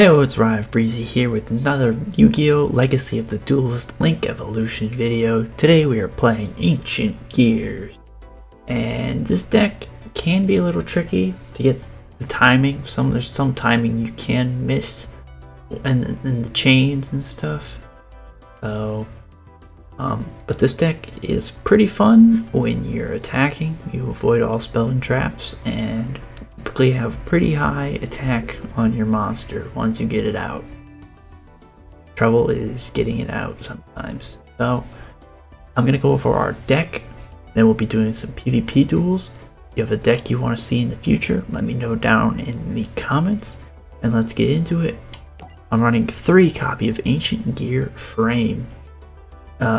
Heyo, it's Rive Breezy here with another Yu-Gi-Oh! Legacy of the Duelist Link Evolution video. Today we are playing Ancient Gears. And this deck can be a little tricky to get the timing. There's some timing you can miss and the chains and stuff. So, but this deck is pretty fun when you're attacking. You avoid all spell and traps and typically have pretty high attack on your monster once you get it out. Trouble is getting it out sometimes. So I'm gonna go over our deck, then we'll be doing some PvP duels. If you have a deck you want to see in the future, let me know down in the comments and let's get into it. I'm running 3 copies of Ancient Gear Frame.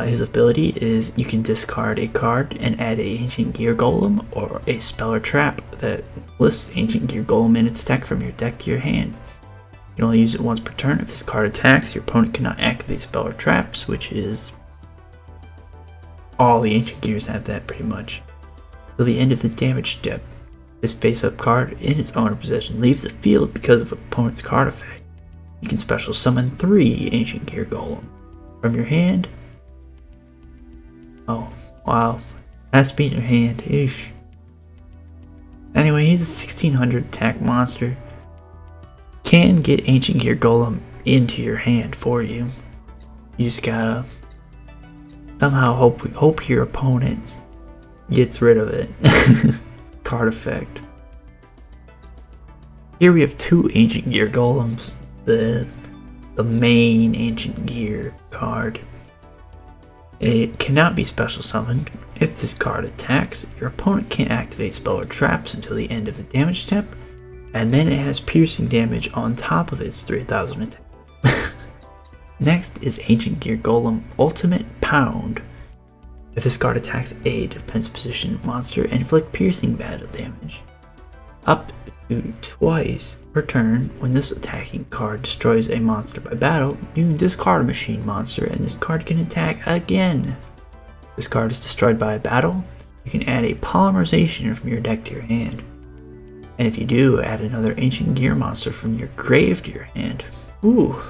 His ability is you can discard a card and add an Ancient Gear Golem or a spell or trap that lists Ancient Gear Golem in its deck from your deck to your hand. You can only use it once per turn. If this card attacks, your opponent cannot activate spell or traps, which is all the Ancient Gears have that pretty much. Till the end of the damage step, this face-up card in its owner possession leaves the field because of opponent's card effect. You can special summon 3 Ancient Gear Golem from your hand. Oh, wow. Has to be in your hand. Eesh. Anyway, he's a 1600 attack monster. Can get Ancient Gear Golem into your hand for you. You just gotta somehow hope your opponent gets rid of it. Card effect. Here we have 2 Ancient Gear Golems. The main Ancient Gear card. It cannot be special summoned. If this card attacks, your opponent can't activate spell or traps until the end of the damage step, and then it has piercing damage on top of its 3000 attack. Next is Ancient Gear Golem Ultimate Pound. If this card attacks a defense position monster, inflict piercing battle damage. Up to twice per turn. When this attacking card destroys a monster by battle, you can discard a machine monster and this card can attack again. If this card is destroyed by a battle, you can add a polymerization from your deck to your hand. And if you do, add another Ancient Gear monster from your grave to your hand. Ooh.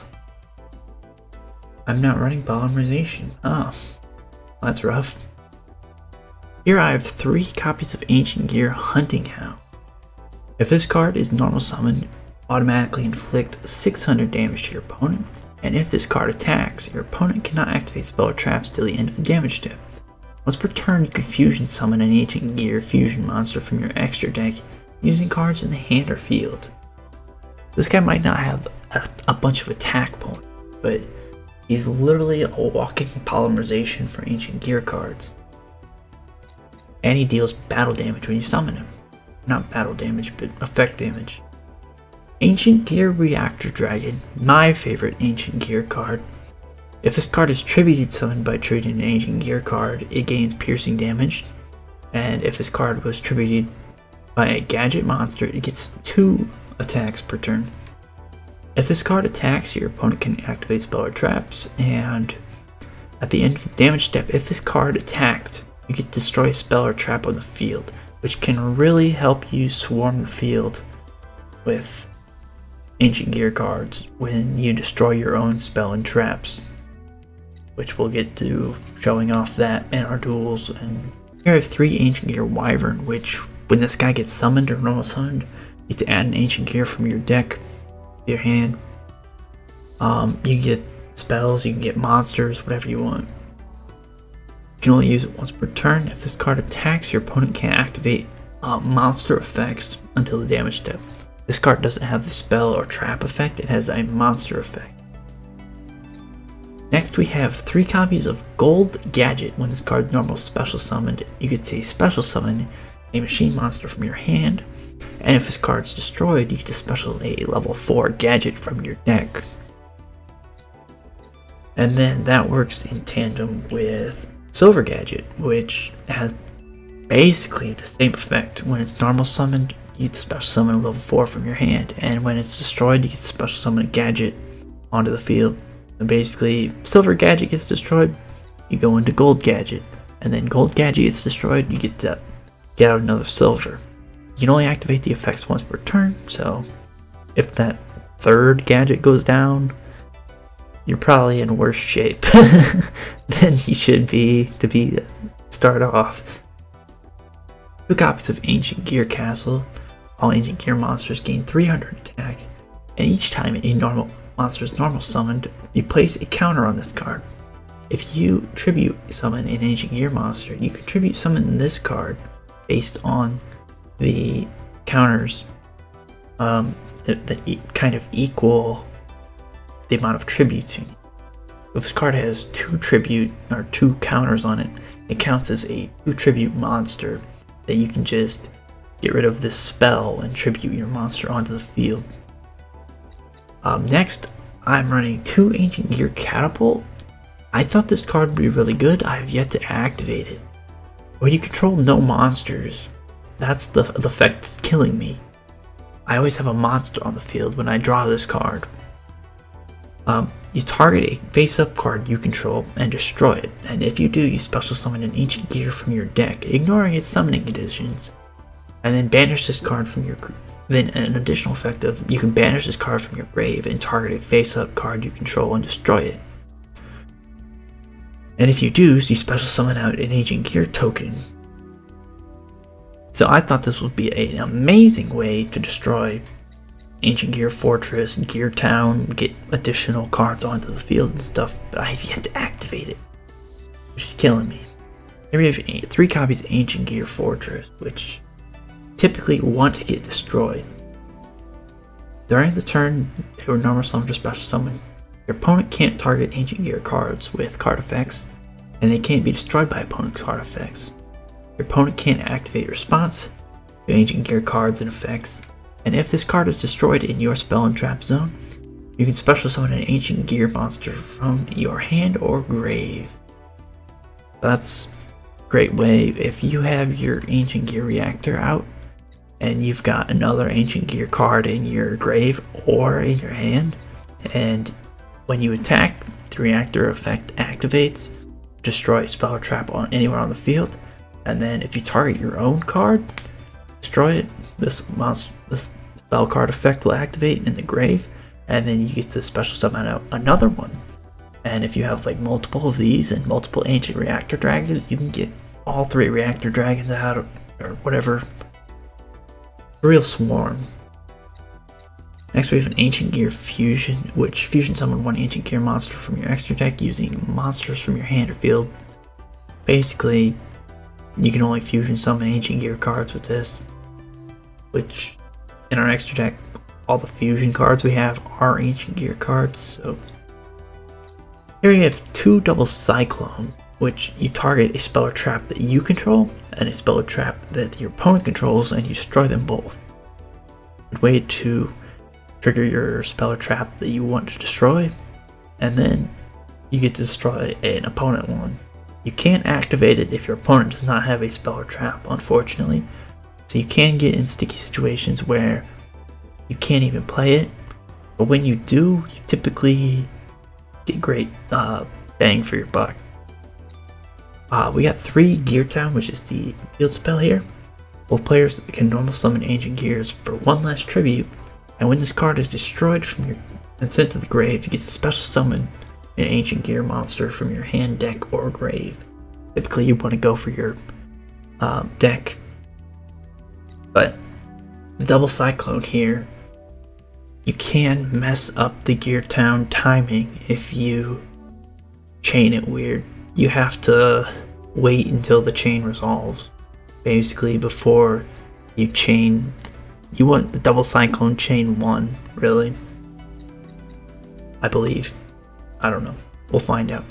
I'm not running polymerization. Oh, that's rough. Here I have 3 copies of Ancient Gear Hunting Hound. If this card is normal summoned, automatically inflict 600 damage to your opponent, and if this card attacks, your opponent cannot activate spell or traps till the end of the damage step. Once per turn, you can fusion summon an Ancient Gear fusion monster from your extra deck using cards in the hand or field. This guy might not have a bunch of attack points, but he's literally a walking polymerization for Ancient Gear cards. And he deals battle damage when you summon him. Not battle damage, but effect damage. Ancient Gear Reactor Dragon, my favorite Ancient Gear card. If this card is tributed summoned by tributing an Ancient Gear card, it gains piercing damage. And if this card was tributed by a Gadget monster, it gets 2 attacks per turn. If this card attacks, your opponent can activate spell or traps. And at the end of the damage step, if this card attacked, you can destroy a spell or trap on the field, which can really help you swarm the field with Ancient Gear cards when you destroy your own spell and traps, which we'll get to showing off that in our duels. And here I have 3 Ancient Gear Wyvern, which when this guy gets summoned or normal summoned, you get to add an Ancient Gear from your deck to your hand. You can get spells, you can get monsters, whatever you want. You can only use it once per turn. If this card attacks, your opponent can't activate monster effects until the damage step. This card doesn't have the spell or trap effect, it has a monster effect. Next we have 3 copies of Gold Gadget. When this card is normal special summoned, you get to special summon a machine monster from your hand. And if this card is destroyed, you get to special a level 4 Gadget from your deck. And then that works in tandem with Silver Gadget, which has basically the same effect. When it's normal summoned, you get to special summon a level 4 from your hand, and when it's destroyed, you get to special summon a Gadget onto the field. And basically, Silver Gadget gets destroyed, you go into Gold Gadget, and then Gold Gadget gets destroyed, you get to get out another Silver. You can only activate the effects once per turn, so if that third gadget goes down, you're probably in worse shape than you should be to start off. 2 copies of Ancient Gear Castle. All Ancient Gear monsters gain 300 attack, and each time a normal monster is normal summoned, you place a counter on this card. If you tribute summon an Ancient Gear monster, you can tribute summon this card based on the counters that kind of equal the amount of tributes you need. If this card has 2 tribute or 2 counters on it, it counts as a 2 tribute monster that you can just get rid of this spell and tribute your monster onto the field. Next, I'm running 2 Ancient Gear Catapult. I thought this card would be really good. I have yet to activate it. When you control no monsters, that's the effect of killing me. I always have a monster on the field when I draw this card. You target a face-up card you control and destroy it, and if you do, you special summon an Ancient Gear from your deck, ignoring its summoning conditions, and then banish this card from your. Then an additional effect of you can banish this card from your grave and target a face-up card you control and destroy it. And if you do, you special summon out an Ancient Gear token. So I thought this would be an amazing way to destroy Ancient Gear Fortress, Gear Town, get additional cards onto the field and stuff, but I have yet to activate it, which is killing me. Here we have 3 copies of Ancient Gear Fortress, which typically want to get destroyed. During the turn, they were normal summoned or special summoned. Your opponent can't target Ancient Gear cards with card effects, and they can't be destroyed by opponent's card effects. Your opponent can't activate response to Ancient Gear cards and effects, and if this card is destroyed in your spell and trap zone, you can special summon an Ancient Gear monster from your hand or grave. That's a great way. If you have your Ancient Gear Reactor out, and you've got another Ancient Gear card in your grave or in your hand, and when you attack, the reactor effect activates, destroy a spell or trap on anywhere on the field, and then if you target your own card, destroy it, this spell card effect will activate in the grave, and then you get to special summon out another one. And if you have like multiple of these and multiple Ancient Reactor Dragons, you can get all 3 Reactor Dragons out, or whatever. Real swarm. Next we have an Ancient Gear Fusion, which fusion summon 1 Ancient Gear monster from your extra deck using monsters from your hand or field. Basically, you can only fusion summon Ancient Gear cards with this, which in our extra deck, all the fusion cards we have are Ancient Gear cards. So here you have 2 double Cyclone, which you target a spell or trap that you control and a spell or trap that your opponent controls, and you destroy them both. Good way to trigger your spell or trap that you want to destroy, and then you get to destroy an opponent one. You can't activate it if your opponent does not have a spell or trap, unfortunately. So you can get in sticky situations where you can't even play it, but when you do, you typically get great bang for your buck. We got 3 Gear Town, which is the field spell here. Both players can normal summon Ancient Gears for 1 less tribute, and when this card is destroyed from your and sent to the grave, you get to special summon an Ancient Gear monster from your hand, deck, or grave. Typically you want to go for your deck, but the double Cyclone here, you can mess up the Gear Town timing if you chain it weird. You have to wait until the chain resolves, basically, before you chain. You want the double Cyclone chain 1, really, I believe. I don't know, we'll find out.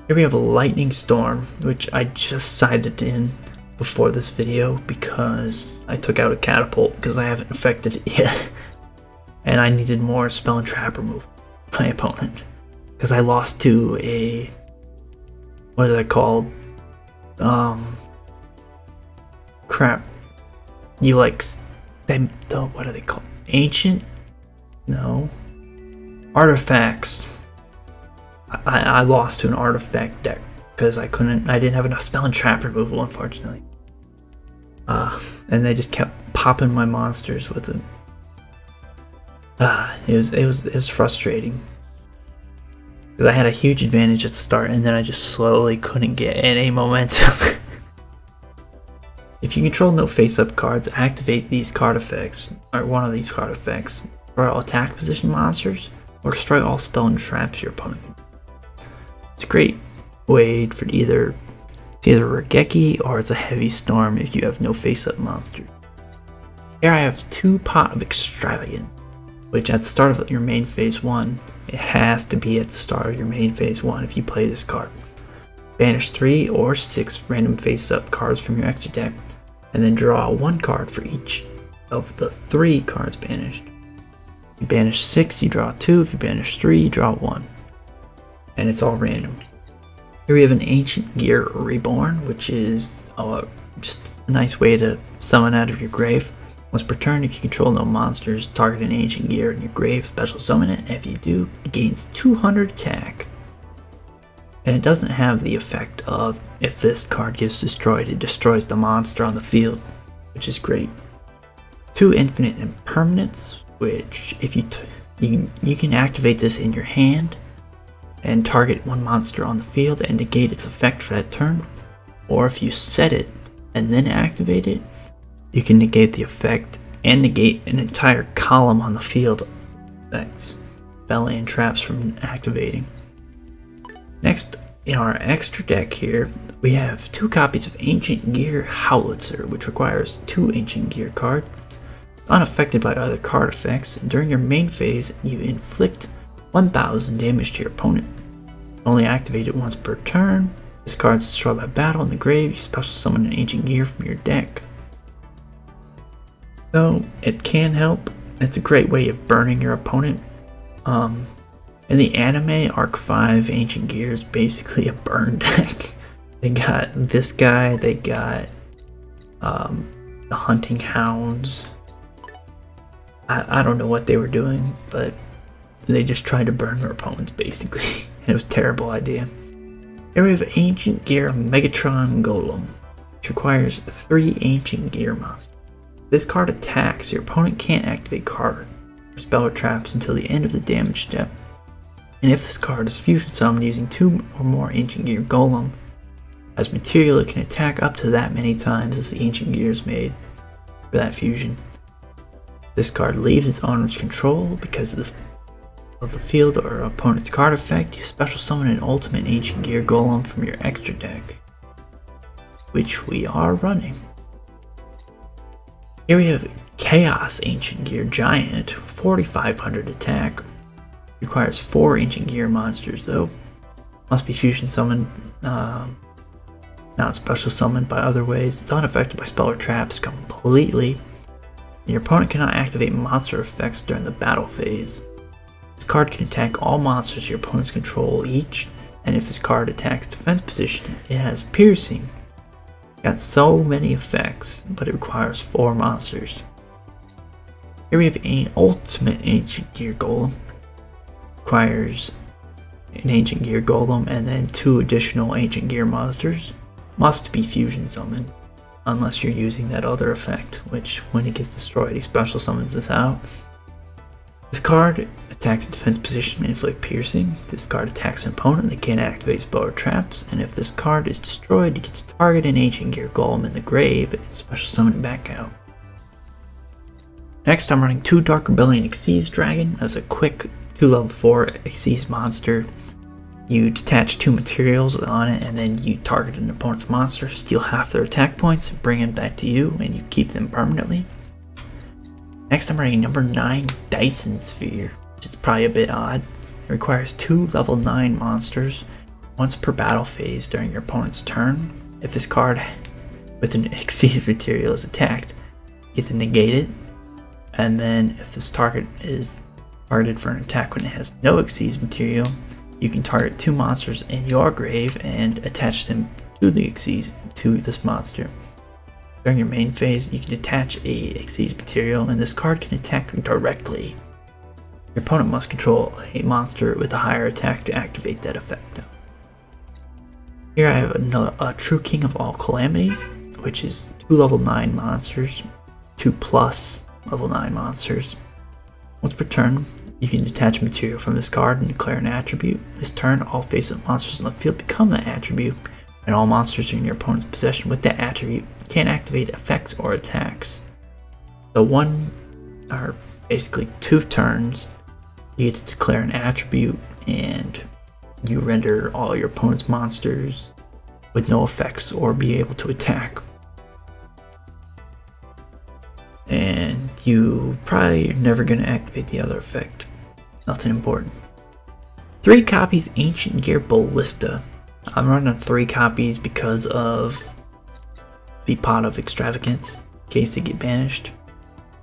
Here we have a Lightning Storm, which I just sided in before this video because I took out a Catapult because I haven't affected it yet, and I needed more spell and trap removal by my opponent because I lost to a, what is it called? Crap. You like, what are they called? Ancient? No. Artifacts. I lost to an artifact deck because I didn't have enough spell and trap removal, unfortunately. And they just kept popping my monsters with it. It was frustrating. Because I had a huge advantage at the start, and then I just slowly couldn't get any momentum. If you control no face-up cards, activate these card effects, or one of these card effects, for all attack position monsters, or destroy all spell and traps your opponent can. It's a great way for it's either Regeki or it's a heavy storm if you have no face-up monsters. Here I have 2 Pot of Extravagance, which at the start of your main phase 1, it has to be at the start of your main phase 1 if you play this card. Banish 3 or 6 random face-up cards from your extra deck, and then draw 1 card for each of the 3 cards banished. If you banish 6, you draw 2. If you banish 3, you draw 1. And it's all random. Here we have an Ancient Gear Reborn, which is just a nice way to summon out of your grave. Once per turn, if you control no monsters, target an Ancient Gear in your grave, special summon it, and if you do, it gains 200 attack. And it doesn't have the effect of, if this card gets destroyed, it destroys the monster on the field, which is great. 2 Infinite Impermanence, which if you can activate this in your hand and target 1 monster on the field and negate its effect for that turn, or if you set it and then activate it, you can negate the effect and negate an entire column on the field effects, spell and traps from activating. Next, in our extra deck here, we have 2 copies of Ancient Gear Howitzer, which requires 2 Ancient Gear cards. Unaffected by other card effects, during your main phase, you inflict 1000 damage to your opponent. Only activate it once per turn. This card is destroyed by battle in the grave. You special summon an Ancient Gear from your deck. So, it can help. It's a great way of burning your opponent. In the anime, Arc 5 Ancient Gear is basically a burn deck. They got this guy, they got the Hunting Hounds. I don't know what they were doing, but they just tried to burn their opponents basically. It was a terrible idea. Here we have Ancient Gear Megatron Golem, which requires 3 Ancient Gear monsters. This card attacks, your opponent can't activate card or spell or traps until the end of the damage step. And if this card is fusion summoned using 2 or more Ancient Gear Golem as material, it can attack up to that many times as the Ancient Gear is made for that fusion. This card leaves its owner's control because of the field or opponent's card effect. You special summon an ultimate Ancient Gear Golem from your extra deck, which we are running. Here we have Chaos Ancient Gear Giant, 4500 attack. Requires 4 Ancient Gear monsters though. Must be fusion summoned, not special summoned by other ways. It's unaffected by spell or traps completely. Your opponent cannot activate monster effects during the battle phase. This card can attack all monsters your opponents control each, and if this card attacks defense position, it has piercing. It's got so many effects, but it requires 4 monsters. Here we have an ultimate Ancient Gear Golem. Requires an Ancient Gear Golem and then 2 additional Ancient Gear monsters. Must be fusion summoned, unless you're using that other effect, which when it gets destroyed, he special summons this out. This card attacks a defense position and inflict piercing. This card attacks an opponent, they can't activate spell or traps, and if this card is destroyed, you get to target an Ancient Gear Golem in the grave and special summon it back out. Next, I'm running 2 Dark Rebellion Xyz Dragon as a quick 2 level 4 Xyz monster. You detach 2 materials on it and then you target an opponent's monster, steal half their attack points, bring them back to you, and you keep them permanently. Next I'm running number 9 Dyson Sphere, which is probably a bit odd. It requires 2 level 9 monsters once per battle phase during your opponent's turn. If this card with an Xyz material is attacked, you get to negate it, and then if this target is targeted for an attack when it has no Xyz material, you can target 2 monsters in your grave and attach them to the Xyz, to this monster. During your main phase, you can attach a Xyz material, and this card can attack directly. Your opponent must control a monster with a higher attack to activate that effect. Here I have a True King of All Calamities, which is 2 level 9 monsters, 2 plus level 9 monsters. Once per turn, you can detach material from this card and declare an attribute. This turn, all face-up monsters in the field become that attribute, and all monsters in your opponent's possession with that attribute can't activate effects or attacks. So basically 2 turns, you get to declare an attribute, and you render all your opponent's monsters with no effects or be able to attack. And you probably are never going to activate the other effect. Nothing important. 3 copies Ancient Gear Ballista. I'm running 3 copies because of the Pot of Extravagance, in case they get banished.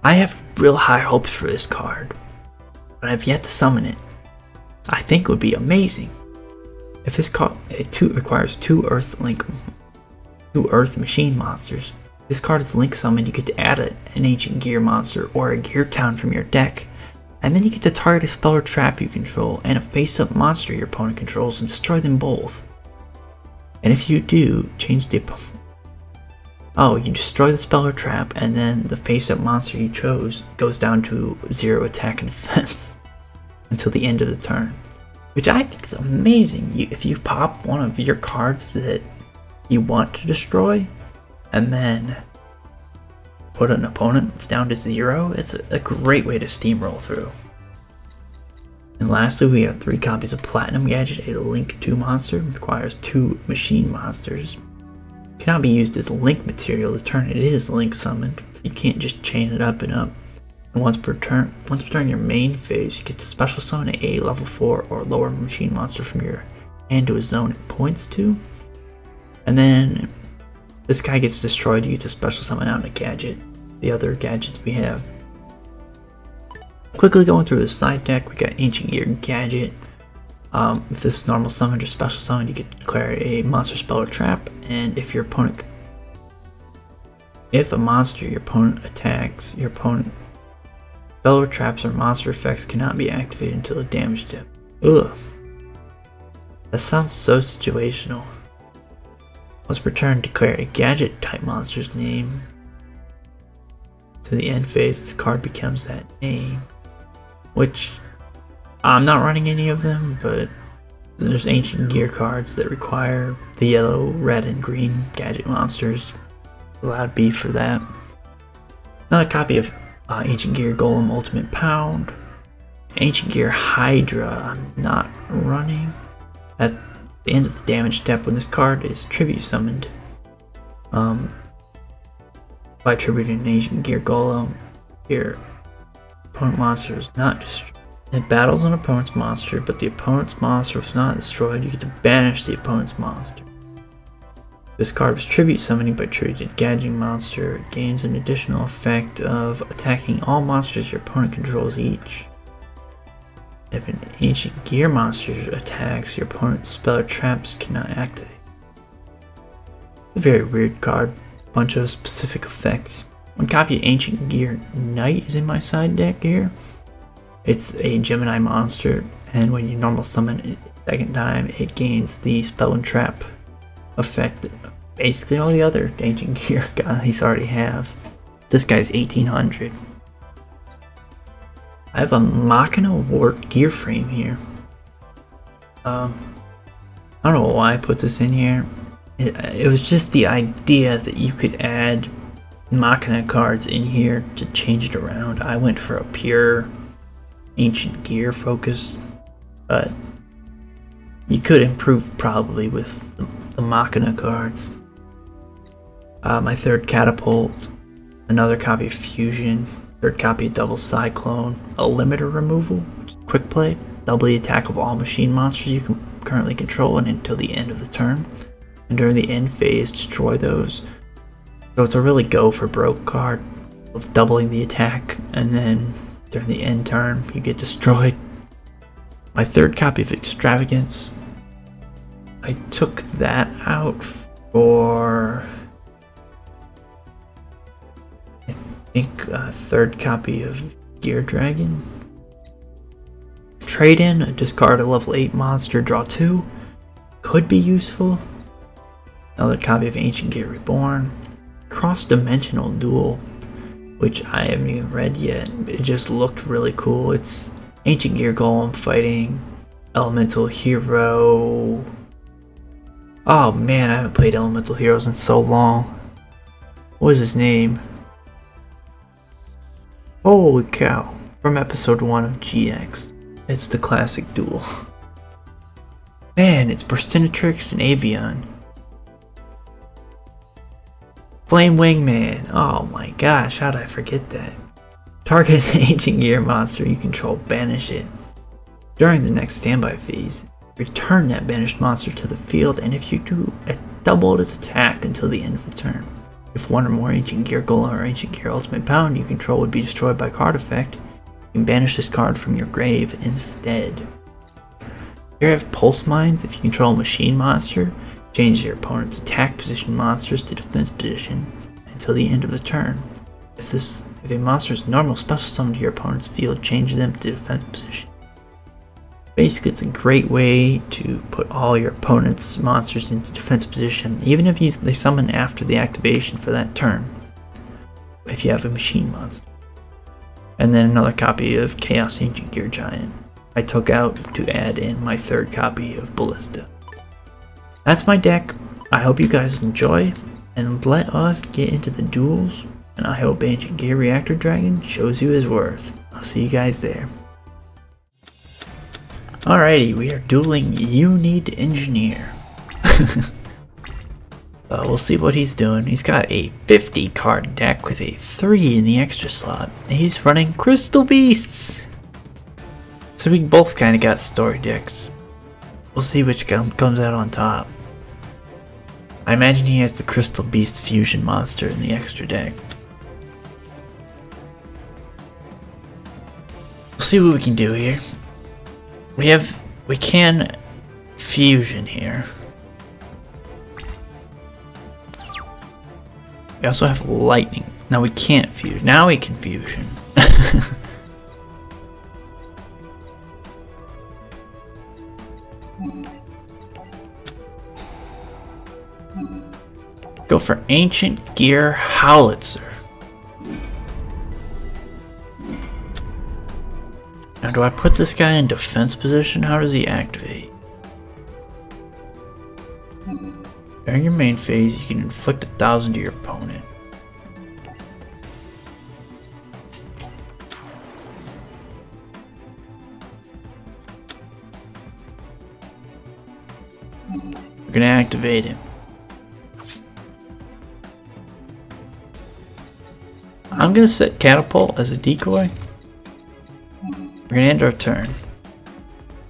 I have real high hopes for this card, but I've yet to summon it. I think it would be amazing. If this card requires 2 Earth machine monsters. This card is link summoned, you get to add an Ancient Gear monster or a Gear Town from your deck, and then you get to target a spell or trap you control and a face-up monster your opponent controls and destroy them both. And if you do, change the you destroy the spell or trap, and then the face-up monster you chose goes down to 0 attack and defense until the end of the turn, which I think is amazing. If you pop one of your cards that you want to destroy, and then put an opponent down to 0, it's a great way to steamroll through. And lastly, we have 3 copies of Platinum Gadget, a Link 2 monster, requires 2 machine monsters. Cannot be used as link material the turn it is link summoned, so you can't just chain it up and up. And once per turn your main phase, you get to special summon a level 4 or lower machine monster from your hand to a zone it points to. And then this guy gets destroyed, you get to special summon out a gadget. The other gadgets we have. Quickly going through the side deck, we got Ancient Gear Gadget. If this is normal summon or special summon, you can declare a monster, spell, or trap, and if a monster your opponent attacks, your opponent spell or traps or monster effects cannot be activated until the damage step. Ugh. That sounds so situational. Once per turn, declare a gadget type monster's name. To the end phase, this card becomes that name. Which, I'm not running any of them, but there's Ancient Gear cards that require the yellow, red, and green gadget monsters. Allowed B for that. Another copy of Ancient Gear Golem Ultimate Pound. Ancient Gear Hydra, I'm not running. At the end of the damage step, when this card is tribute summoned, by attributing an Ancient Gear Golem, your opponent monster is not destroyed. It battles an opponent's monster, but the opponent's monster was not destroyed. You get to banish the opponent's monster. This card was tribute summoning by attributed gadget monster. It gains an additional effect of attacking all monsters your opponent controls each. If an Ancient Gear monster attacks, your opponent's spell or traps cannot activate. A very weird card. Bunch of specific effects. One copy of Ancient Gear Knight is in my side deck here. It's a Gemini monster, and when you normal summon it the second time, it gains the spell and trap effect. Basically all the other Ancient Gear guys already have. This guy's 1800. I have a Machina Wart gear frame here. I don't know why I put this in here. It was just the idea that you could add Machina cards in here to change it around. I went for a pure Ancient Gear focus, but you could improve probably with the Machina cards. My third Catapult, another copy of Fusion, third copy of Double Cyclone, a Limiter Removal, which is quick play, double the attack of all machine monsters you can currently control and until the end of the turn. And during the end phase, destroy those. So it's a really go for broke card of doubling the attack, and then during the end turn you get destroyed. My third copy of Extravagance, I took that out for I think a third copy of Gear Dragon. Trade in, discard a level 8 monster, draw 2. Could be useful. Another copy of Ancient Gear Reborn. Cross-dimensional duel. which I haven't even read yet. It just looked really cool. It's Ancient Gear Golem fighting Elemental Hero. Oh man, I haven't played Elemental Heroes in so long. What is his name? Holy cow. From episode 1 of GX. It's the classic duel. Man, it's Burstinatrix and Avian. Flame Wingman. Oh my gosh, how did I forget that? Target an Ancient Gear monster you control, banish it. During the next standby phase, return that banished monster to the field, and if you do, double its attack until the end of the turn. If one or more Ancient Gear Golem or Ancient Gear Ultimate Pound you control would be destroyed by card effect, you can banish this card from your grave instead. Here I have Pulse Mines. If you control a machine monster, change your opponent's attack position monsters to defense position until the end of the turn. If a monster is normal special summoned to your opponent's field, change them to defense position. Basically, it's a great way to put all your opponent's monsters into defense position, even if they summon after the activation for that turn, if you have a machine monster. And then another copy of Chaos Ancient Gear Giant I took out to add in my third copy of Ballista. That's my deck. I hope you guys enjoy, and let us get into the duels, and I hope Ancient Gear Reactor Dragon shows you his worth. I'll see you guys there. Alrighty, we are dueling You Need to Engineer. We'll see what he's doing. He's got a 50 card deck with a 3 in the extra slot. He's running Crystal Beasts. So we both kind of got story decks. We'll see which comes out on top. I imagine he has the Crystal Beast Fusion monster in the extra deck. We'll see what we can do here. We can fusion here. We also have lightning. Now we can't fuse. Now we can fusion. Go for Ancient Gear Howitzer. Now do I put this guy in defense position? How does he activate? During your main phase, you can inflict 1,000 to your opponent. We're gonna activate him. I'm gonna set Catapult as a decoy. We're gonna end our turn.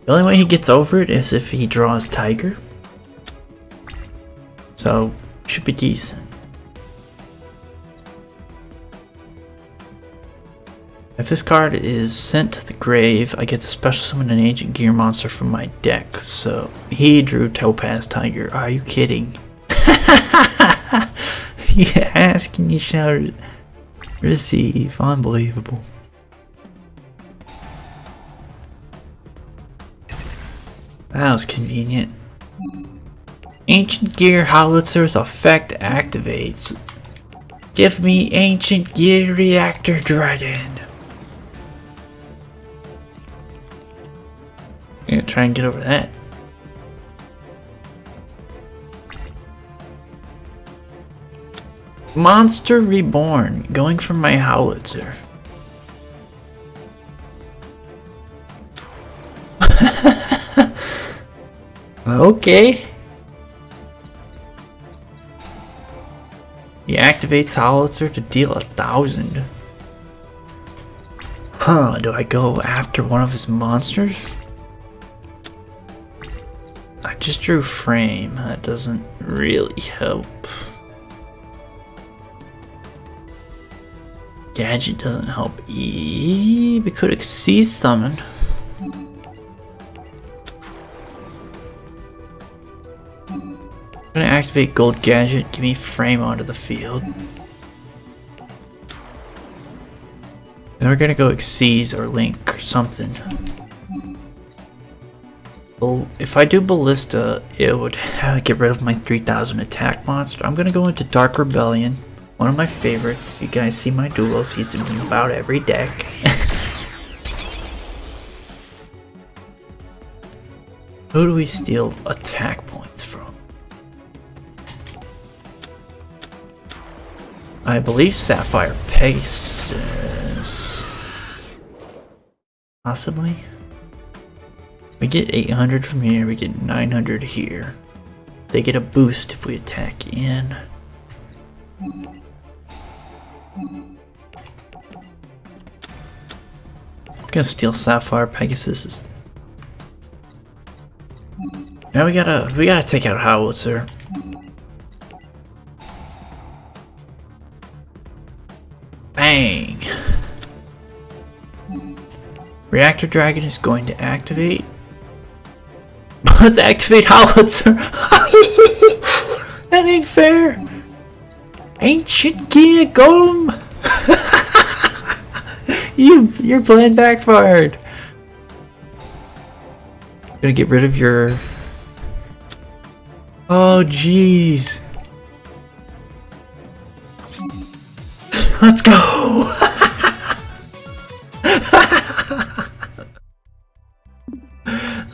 The only way he gets over it is if he draws Tiger. So, should be decent. If this card is sent to the grave, I get to special summon an Ancient Gear monster from my deck. So, he drew Topaz Tiger. Are you kidding? You ask and you shall receive. Unbelievable. That was convenient. Ancient Gear Howitzer's effect activates. Give me Ancient Gear Reactor Dragon. I'm gonna try and get over that. Monster Reborn, going for my Howitzer. Okay. He activates Howitzer to deal 1,000. Huh, do I go after one of his monsters? I just drew Frame. That doesn't really help. Gadget doesn't help. We could Exceed Summon. I'm gonna activate Gold Gadget, give me Frame onto the field. Then we're gonna go Exceed or Link or something. Well, if I do Ballista, it would get rid of my 3,000 attack monster. I'm gonna go into Dark Rebellion. One of my favorites. If you guys see my duels, he's in about every deck. Who do we steal attack points from? I believe Sapphire Pegasus. Possibly. We get 800 from here, we get 900 here. They get a boost if we attack in. I'm gonna steal Sapphire Pegasus. Now we gotta take out Howitzer. Bang! Reactor Dragon is going to activate. Let's activate Howitzer. That ain't fair. Ancient Gear Golem. Your plan backfired. Gonna get rid of your. Oh jeez. Let's go.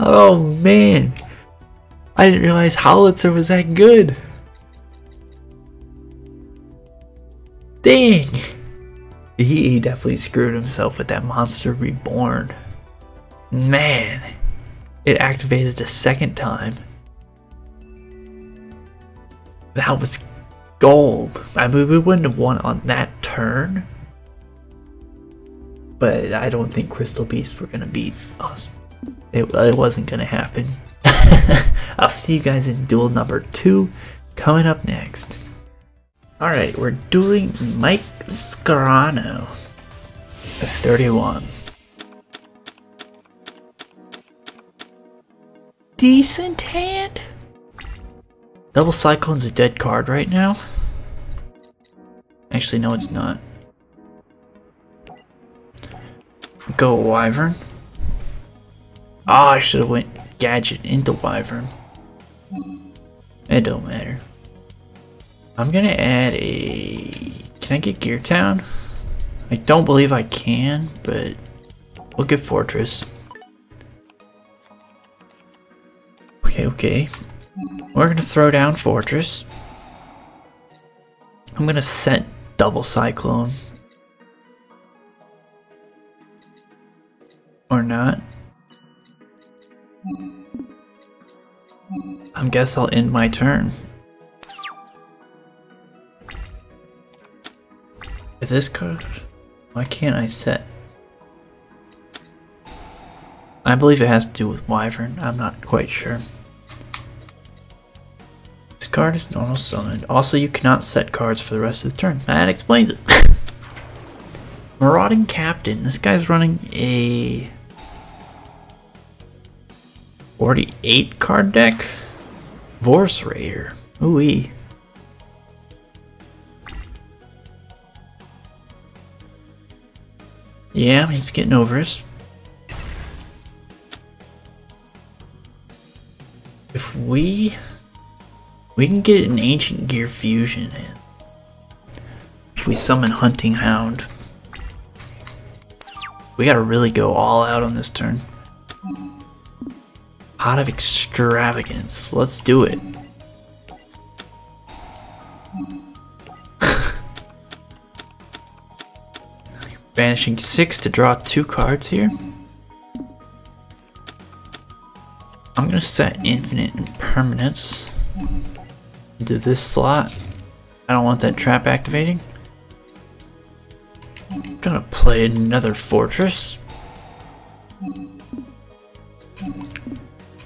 Oh man, I didn't realize Howitzer was that good. Dang. He definitely screwed himself with that monster Reborn. Man, it activated a second time. That was gold. I mean, we wouldn't have won on that turn, but I don't think Crystal Beasts were gonna beat us. It wasn't gonna happen. I'll see you guys in duel number 2 coming up next. Alright, we're dueling Mike Scarano at 31. Decent hand. Double Cyclone's a dead card right now. Actually, no, it's not. Go Wyvern. Oh, I should have went Gadget into Wyvern. It don't matter. I'm gonna add a... Can I get Gear Town? I don't believe I can, but we'll get Fortress. Okay. We're gonna throw down Fortress. I'm gonna set Double Cyclone. Or not. I guess I'll end my turn. With this card, why can't I set? I believe it has to do with Wyvern, I'm not quite sure. This card is normal summoned. Also, you cannot set cards for the rest of the turn. That explains it. Marauding Captain. This guy's running a 48 card deck. Vorse Raider. Ooh-wee. Yeah, he's getting over us. If we can get an Ancient Gear Fusion in. If we summon Hunting Hound. We gotta really go all out on this turn. Pot of Extravagance. Let's do it. Banishing 6 to draw 2 cards here. I'm gonna set Infinite Impermanence into this slot. I don't want that trap activating. Gonna play another Fortress.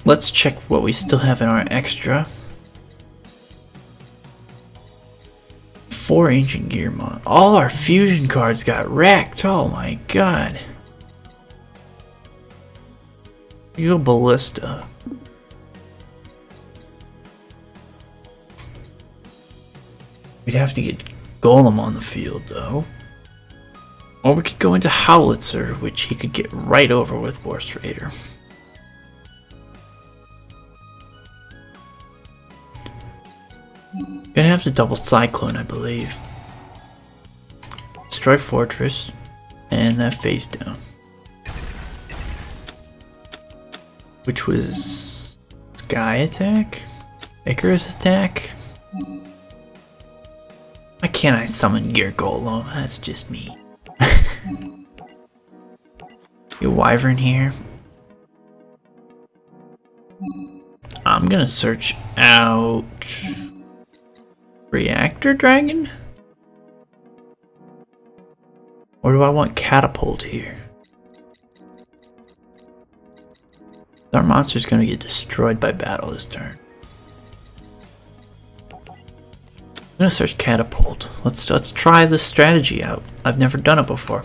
Let's check what we still have in our extra. 4 Ancient Gear Mod. All our fusion cards got wrecked. Oh my god. You go Ballista. We'd have to get Golem on the field though. Or we could go into Howitzer, which he could get right over with Vorse Raider. Gonna have to double Cyclone, I believe. destroy fortress, and that face down. Which was Sky attack? Icarus attack? Why can't I summon Gear Golem? That's just me. You wyvern here. I'm gonna search out Reactor Dragon? Or do I want Catapult here? Our monster's gonna get destroyed by battle this turn. I'm gonna search Catapult. Let's try this strategy out. I've never done it before.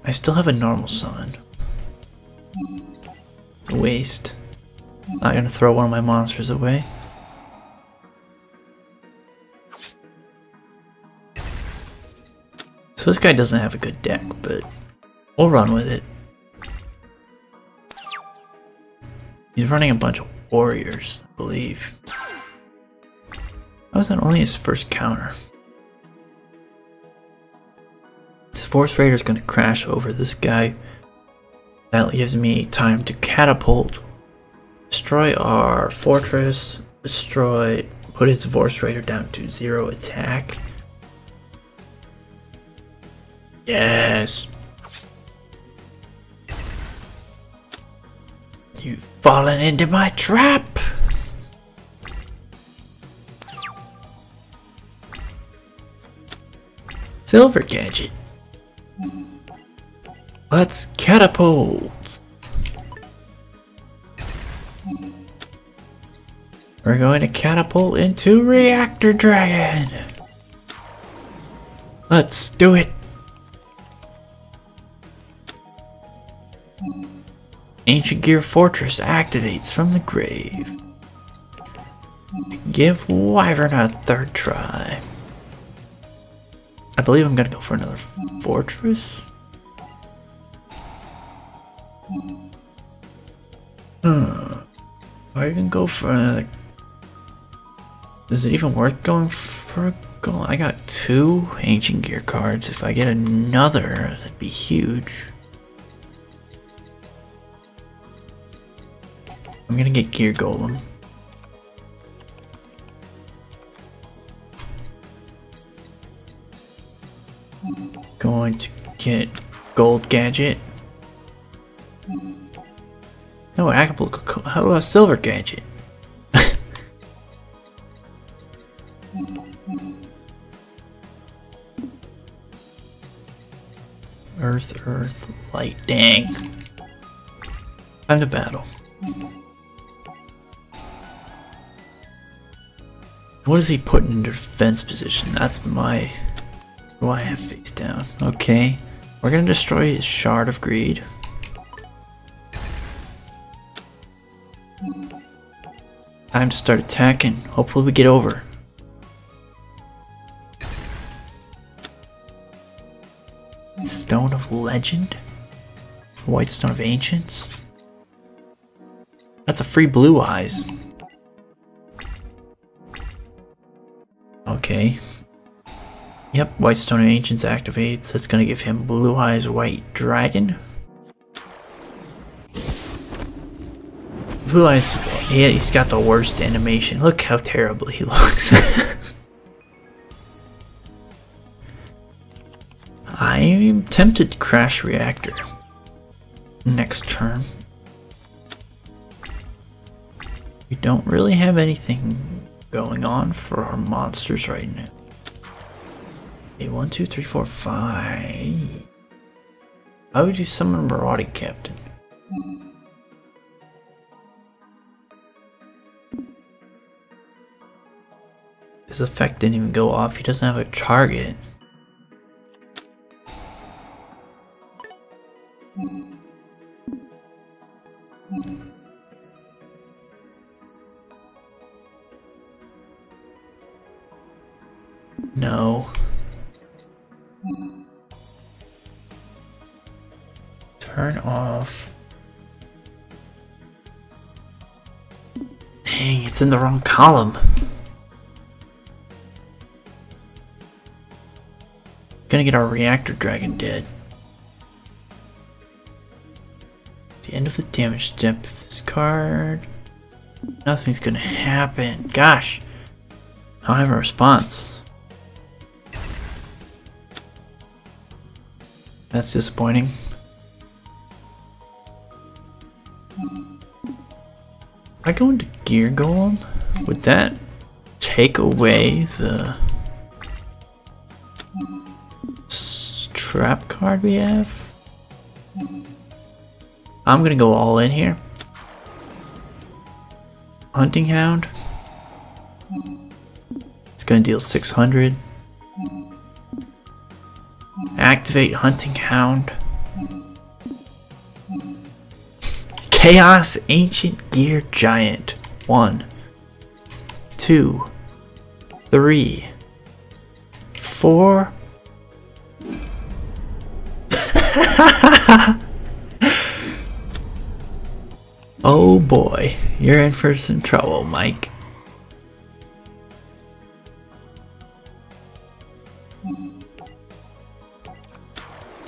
I still have a normal summon. It's a waste. Not gonna throw one of my monsters away. So this guy doesn't have a good deck, but we'll run with it. He's running a bunch of warriors, I believe. How is that only his first counter? This Force Raider is going to crash over this guy. That gives me time to catapult, destroy our fortress, put his Force Raider down to 0 attack. Yes! You've fallen into my trap! Silver Gadget. Let's catapult! We're going to catapult into Reactor Dragon! Let's do it! Ancient Gear Fortress activates from the grave. Give Wyvern a third try. I believe I'm gonna go for another fortress. Or you can go for another. Is it even worth going for a goal? I got 2 Ancient Gear cards. If I get another, that'd be huge. I'm gonna get Gear Golem. Going to get Gold Gadget. No, Acapulco. How about Silver Gadget? Earth, light. Dang. Time to battle. What is he putting into defense position? That's my... What do I have face down? Okay. We're gonna destroy his Shard of Greed. Time to start attacking. Hopefully we get over. Stone of Legend? White Stone of Ancients? That's a free Blue Eyes. Okay. Yep, White Stone of Ancients activates. That's gonna give him Blue Eyes White Dragon. Blue Eyes, yeah, he's got the worst animation. Look how terrible he looks. I'm tempted to crash Reactor next turn. We don't really have anything going on for our monsters right now. Okay, 1, 2, 3, 4, 5. Why would you summon Marauding Captain? His effect didn't even go off. He doesn't have a target. No. Turn off. Dang, it's in the wrong column. Gonna get our Reactor Dragon dead. The end of the damage step. If this card, nothing's gonna happen. Gosh, I don't have a response. That's disappointing. I go into Gear Golem. Would that take away the trap card we have? I'm gonna go all in here. Hunting Hound. It's gonna deal 600. Activate Hunting Hound. Chaos Ancient Gear Giant. 1, 2, 3, 4. Oh boy, you're in for some trouble, Mike.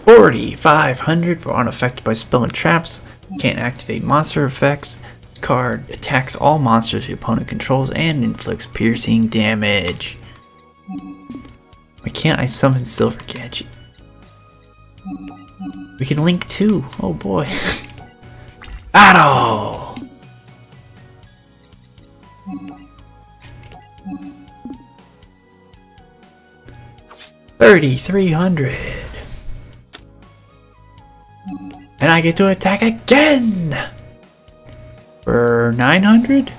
$4,500 for unaffected by spell and traps. Can't activate monster effects. This card attacks all monsters the opponent controls and inflicts piercing damage. Why can't I summon Silver Gadget? We can link too. Oh boy. Battle! $3,300. And I get to attack again! For 900?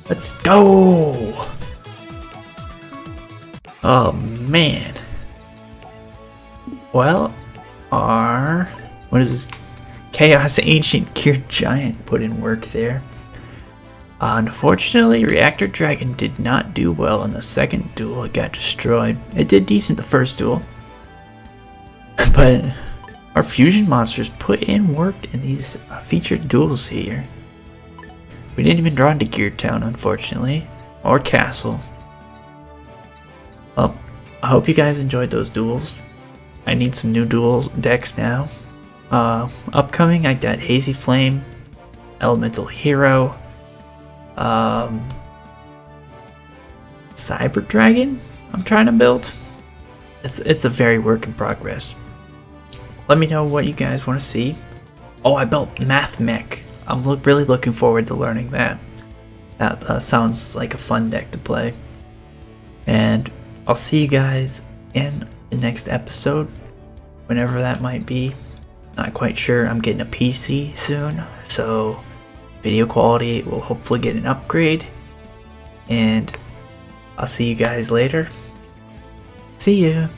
Let's go! Oh man. Well, what is this? Chaos Ancient Gear Giant put in work there. Unfortunately, Reactor Dragon did not do well in the second duel. It got destroyed. It did decent the first duel. But our fusion monsters put in work in these featured duels here. We didn't even draw into Gear Town, unfortunately. Or Castle. Well, I hope you guys enjoyed those duels. I need some new duels decks now. Upcoming, I got Hazy Flame, Elemental Hero, Cyber Dragon I'm trying to build. It's a very work in progress. Let me know what you guys want to see. Oh, I built Math Mech. I'm really looking forward to learning that. That sounds like a fun deck to play. And I'll see you guys in the next episode, whenever that might be. Not quite sure. I'm getting a PC soon, so video quality will hopefully get an upgrade. And I'll see you guys later. See ya.